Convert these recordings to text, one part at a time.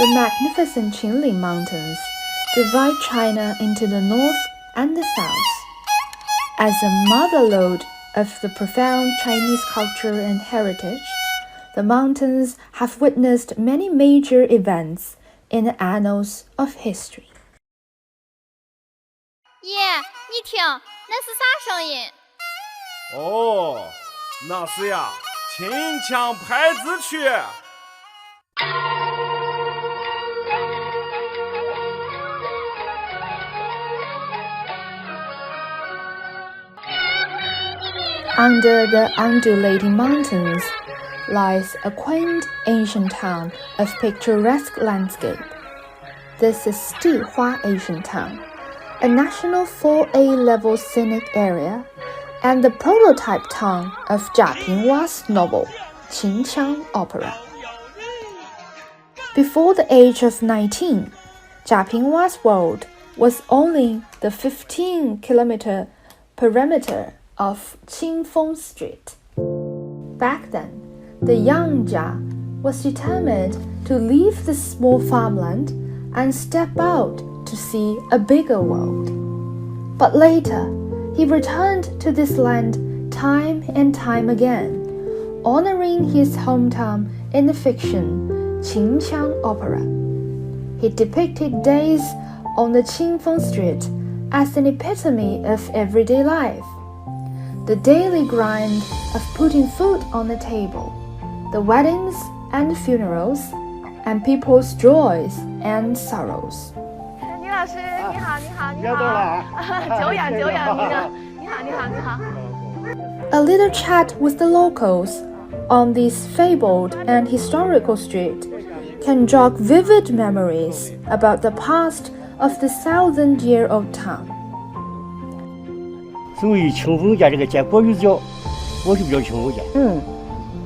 The magnificent秦岭Mountains divide China into the north and the south. As a motherlode of the profound Chinese culture and heritage, the mountains have witnessed many major events in the annals of history. 爷，你听，那是啥声音？哦，那是呀，秦腔拍子曲。Under the undulating mountains lies a quaint ancient town of picturesque landscape. This is 地花 Ancient Town, a national 4A level scenic area, and the prototype town of Jia Pingwa's novel,秦腔 Opera. Before the age of 19, Jia Pingwa's world was only the 15-kilometer perimeter of Qingfeng Street. Back then, the young Jia was determined to leave this small farmland and step out to see a bigger world. But later, he returned to this land time and time again, honoring his hometown in the fiction秦腔 Opera. He depicted days on the Qingfeng Street as an epitome of everyday life. The daily grind of putting food on the table, the weddings and funerals, and people's joys and sorrows. 倪老师，你好，你好，你好，久仰，你好，你好。A little chat with the locals on this fabled and historical street can jog vivid memories about the past of the thousand-year-old town. 所以清风街这个街国语叫，我是不叫清风街，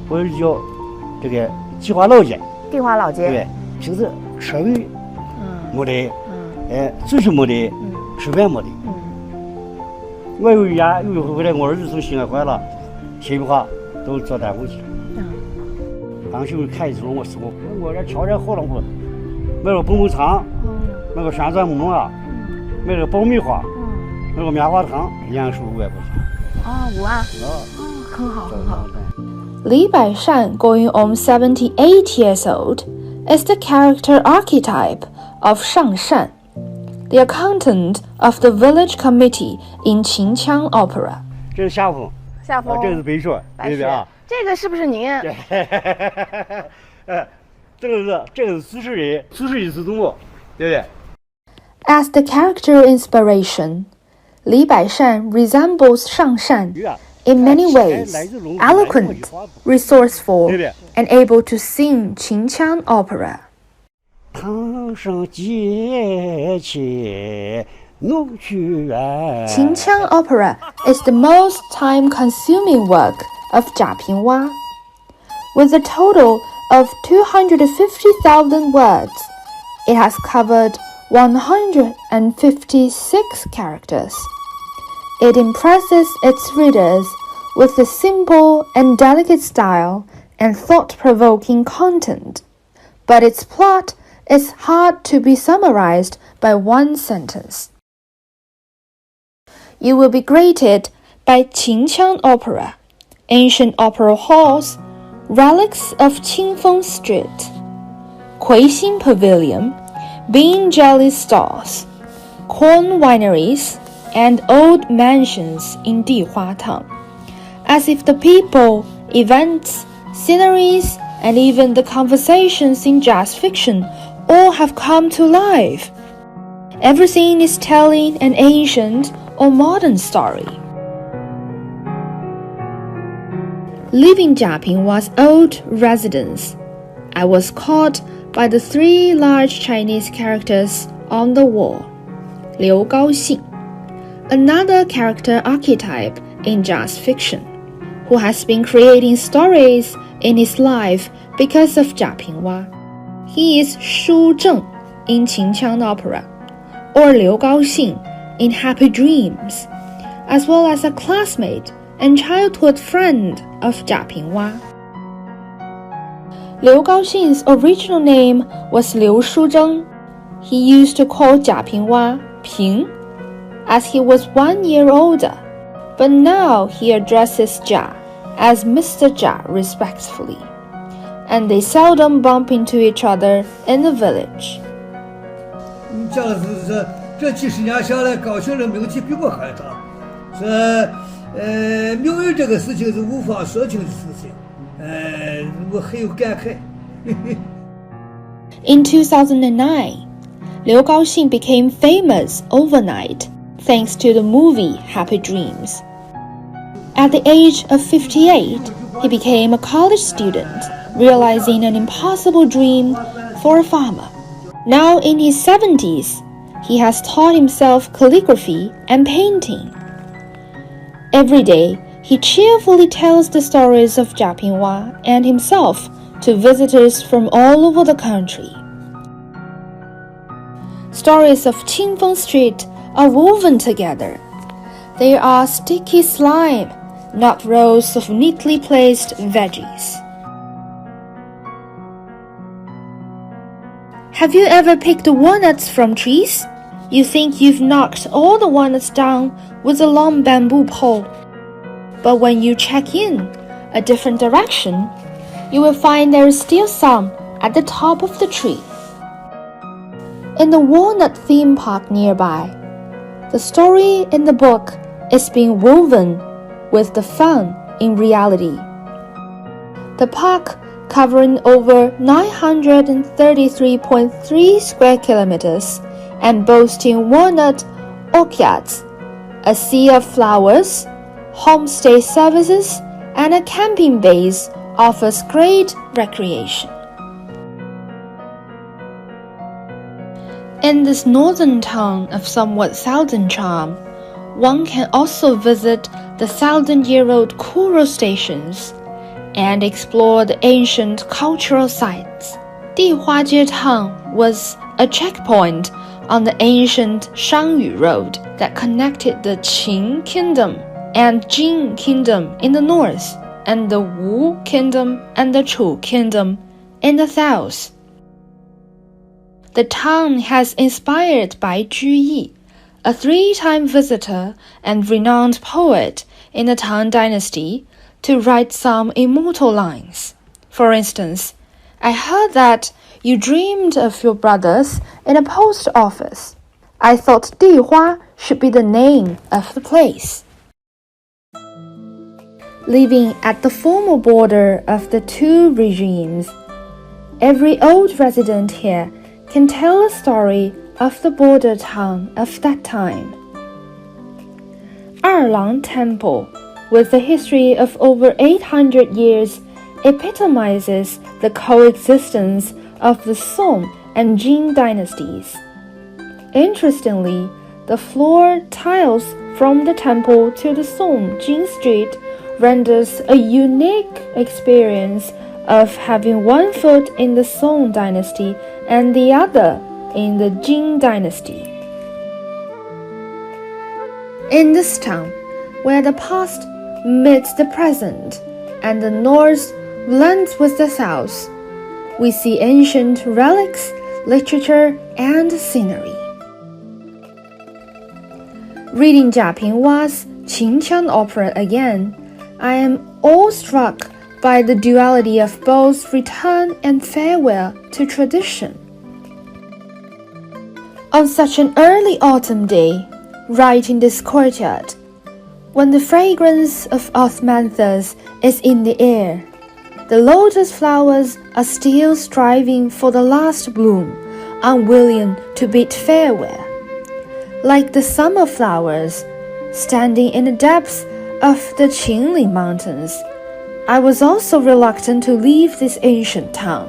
我是叫这个地花老街。地花老街。对，平时车位没得，水是没得，吃饭没得。我有一回回来，我儿子从西安回来了，西北话都做单回去了。刚去看一次，我这条件好了不？买个蹦蹦糖，买个山钻木啊，买个爆米花。那个棉花糖，2收500块钱。哦，5万。很好，很好。Li Baishan, going on 78 years old, is the character archetype of Shangshan, the accountant of the village committee in秦腔 Opera. 这是夏风，这是白雪，对不对啊？这个是不是您？这个是苏轼人，苏轼是动物，对不对？ As the character inspiration, Li Baishan resembles Shangshan in many ways, eloquent, resourceful, and able to sing秦腔 Opera. 堂上节气弄去远。秦腔 Opera is the most time-consuming work of Jia Pingwa. With a total of 250,000 words, it has covered 156 characters. It impresses its readers with a simple and delicate style and thought-provoking content, but its plot is hard to be summarized by one sentence. You will be greeted by秦腔 Opera, ancient opera halls, relics of Qingfeng Street, Kuixin Pavilion, bean jelly stalls, corn wineries, and old mansions in Dihua Town, as if the people, events, sceneries, and even the conversations in jazz fiction all have come to life. Everything is telling an ancient or modern story. Leaving Jia Pingwa's old residence, I was caught by the 3 large Chinese characters on the wall. Liu Gaoxing, another character archetype in jazz fiction, who has been creating stories in his life because of Jia Pingwa. He is Shu Zheng in秦腔 Opera, or Liu Gaoxing in Happy Dreams, as well as a classmate and childhood friend of Jia Pingwa. Liu Gaoxing's original name was Liu Shuzheng. He used to call Jia Pinghua Ping, as he was 1 year older, but now he addresses Jia as Mr. Jia respectfully, and they seldom bump into each other in the village. 这几十年下来，高兴的名气比我还大。命运这个事情是无法说清的事情。我很有感慨。In 2009, Liu Gaoxing became famous overnight thanks to the movie Happy Dreams. At the age of 58, he became a college student, realizing an impossible dream for a farmer. Now in his 70s, he has taught himself calligraphy and painting. Every day, he cheerfully tells the stories of Jia Pinghua and himself to visitors from all over the country. Stories of Qingfeng Street are woven together. They are sticky slime, not rows of neatly placed veggies. Have you ever picked walnuts from trees? You think you've knocked all the walnuts down with a long bamboo pole. But when you check in a different direction, you will find there is still some at the top of the tree. In the walnut theme park nearby, the story in the book is being woven with the fun in reality. The park, covering over 933.3 square kilometers and boasting walnut orchards, a sea of flowers, homestay services, and a camping base, offers great recreation. In this northern town of somewhat southern charm, one can also visit the 1,000-year-old Kuro stations and explore the ancient cultural sites. Dihuajie Town was a checkpoint on the ancient Shangyu Road that connected the Qin Kingdom and Jin Kingdom in the north, and the Wu Kingdom and the Chu Kingdom in the south. The town has inspired Bai Juyi, a 3-time visitor and renowned poet in the Tang Dynasty, to write some immortal lines. For instance, I heard that you dreamed of your brothers in a post office. I thought Dihua should be the name of the place. Living at the former border of the two regimes, every old resident here can tell a story of the border town of that time. Erlang Temple, with a history of over 800 years, epitomizes the coexistence of the Song and Jin dynasties. Interestingly, the floor tiles from the temple to the Song-Jin Street renders a unique experience of having one foot in the Song dynasty and the other in the Jin dynasty. In this town, where the past meets the present and the north blends with the south, we see ancient relics, literature, and scenery. Reading Jia Pinghua's Qinqiang opera again, I am awestruck by the duality of both return and farewell to tradition. On such an early autumn day, right in this courtyard, when the fragrance of osmanthus is in the air, the lotus flowers are still striving for the last bloom, unwilling to bid farewell. Like the summer flowers, standing in the depths of the Qinling Mountains, I was also reluctant to leave this ancient town.